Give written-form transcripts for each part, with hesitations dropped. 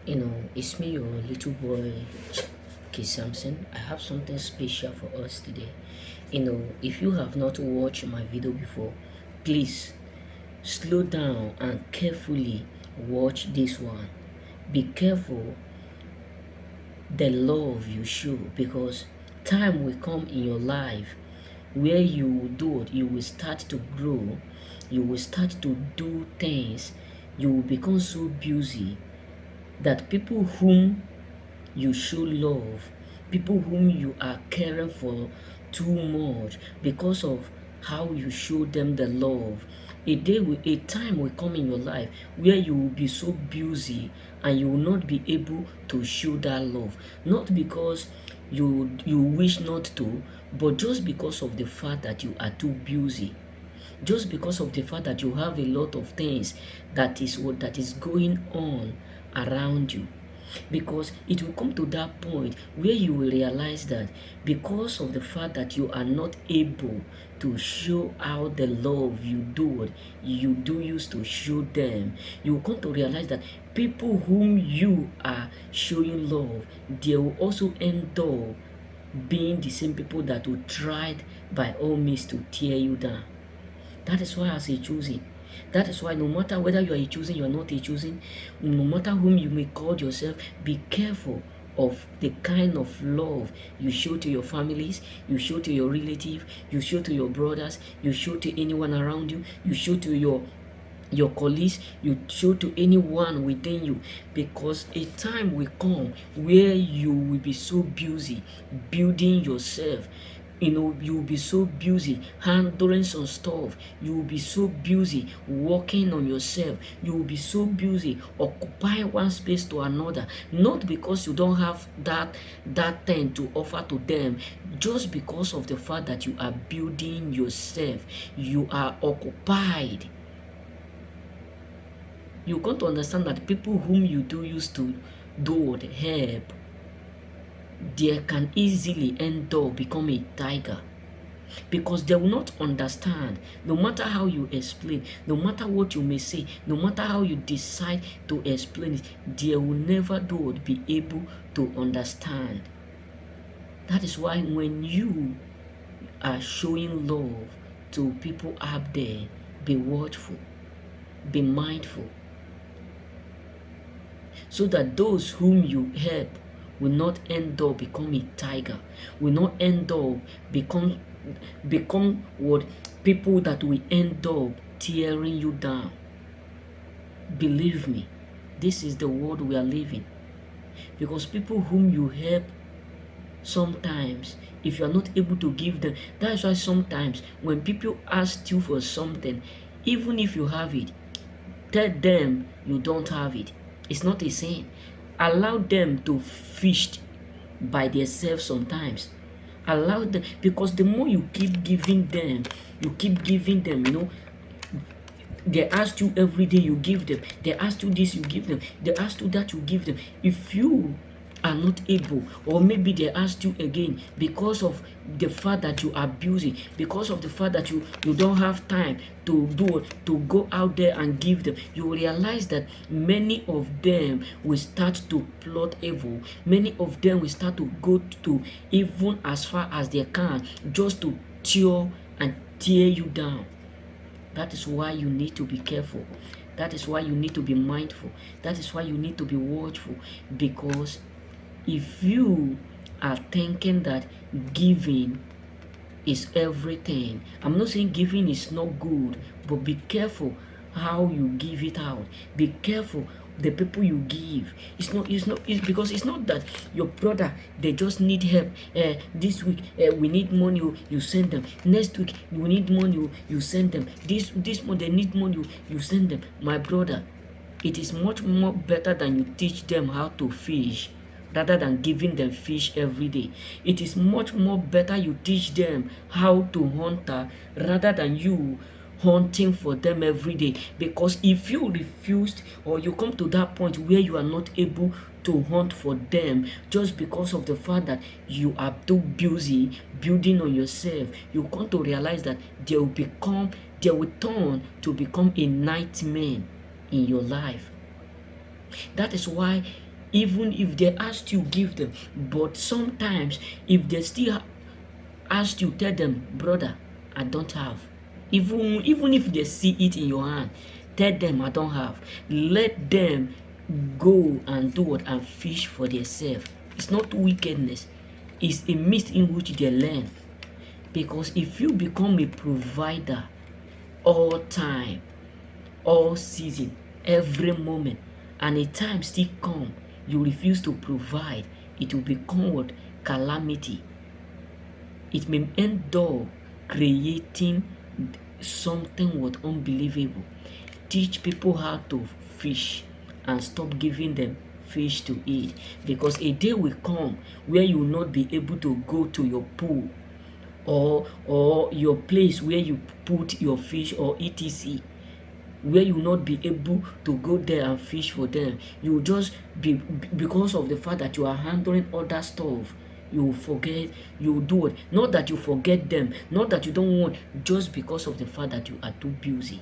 It's me, your little boy, K. Samson. I have something special for us today. If you have not watched my video before, please slow down and carefully watch this one. Be careful the love you show, because time will come in your life where you will do it, you will start to grow, you will start to do things, you will become so busy that people whom you show love, people whom you are caring for too much because of how you show them the love. A time will come in your life where you will be so busy and you will not be able to show that love. Not because you wish not to, but just because of the fact that you are too busy, just because of the fact that you have a lot of things that is going on around you. Because it will come to that point where you will realize that because of the fact that you are not able to show out the love you do used to show them, you will come to realize that people whom you are showing love, they will also end up being the same people that will try by all means to tear you down. That is why, as a choosing, that is why no matter whether you are a choosing, you are not a choosing, no matter whom you may call yourself, be careful of the kind of love you show to your families, you show to your relative, you show to your brothers, you show to anyone around you, you show to your colleagues, you show to anyone within you, because a time will come where you will be so busy building yourself. You will be so busy handling some stuff. You will be so busy working on yourself. You will be so busy occupying one space to another. Not because you don't have that thing to offer to them, just because of the fact that you are building yourself. You are occupied. You got to understand that people whom you do used to do the help, they can easily end up become a tiger, because they will not understand. No matter how you explain, no matter what you may say, no matter how you decide to explain it, they will never be able to understand. That is why when you are showing love to people out there, be watchful, be mindful, so that those whom you help will not end up become a tiger, will not end up become what people that will end up tearing you down. Believe me, this is the world we are living. Because people whom you help, sometimes if you are not able to give them, that's why sometimes when people ask you for something, even if you have it, tell them you don't have it. It's not a sin. Allow them to feast by themselves sometimes. Allow them, because the more you keep giving them, they ask you every day, you give them. They ask you this, you give them. They ask you that, you give them. If you are not able, or maybe they asked you again because of the fact that you are busy, because of the fact that you don't have time to go out there and give them, you will realize that many of them will start to plot evil. Many of them will start to go to even as far as they can, just to tear you down. That is why you need to be careful. That is why you need to be mindful. That is why you need to be watchful, because if you are thinking that giving is everything, I'm not saying giving is not good, but be careful how you give it out. Be careful the people you give. It's because it's not that your brother, they just need help. This week we need money, you send them. Next week we need money, you send them. This month they need money, you send them. My brother, it is much more better than you teach them how to fish, rather than giving them fish every day. It is much more better you teach them how to hunt, rather than you hunting for them every day. Because if you refused, or you come to that point where you are not able to hunt for them, just because of the fact that you are too busy building on yourself, you come to realize that they will turn to become a nightmare in your life. That is why Even if they ask you, give them. But sometimes, if they still ask you, tell them, brother, I don't have. Even if they see it in your hand, tell them I don't have. Let them go and do what and fish for themselves. It's not wickedness. It's a midst in which they learn. Because if you become a provider all time, all season, every moment, and a time still come, you refuse to provide, it will become what? Calamity. It may end up creating something what unbelievable. Teach people how to fish and stop giving them fish to eat, because a day will come where you will not be able to go to your pool or your place where you put your fish or etc, where you will not be able to go there and fish for them. You will just be, because of the fact that you are handling other stuff, you will forget, you will do it. Not that you forget them, not that you don't want, just because of the fact that you are too busy.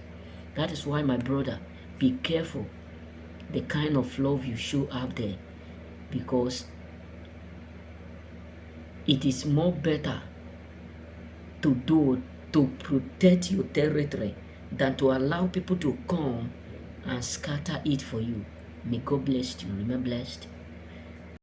That is why, my brother, be careful the kind of love you show out there, because it is more better to do, to protect your territory, than to allow people to come and scatter it for you. May God bless you. Remain blessed.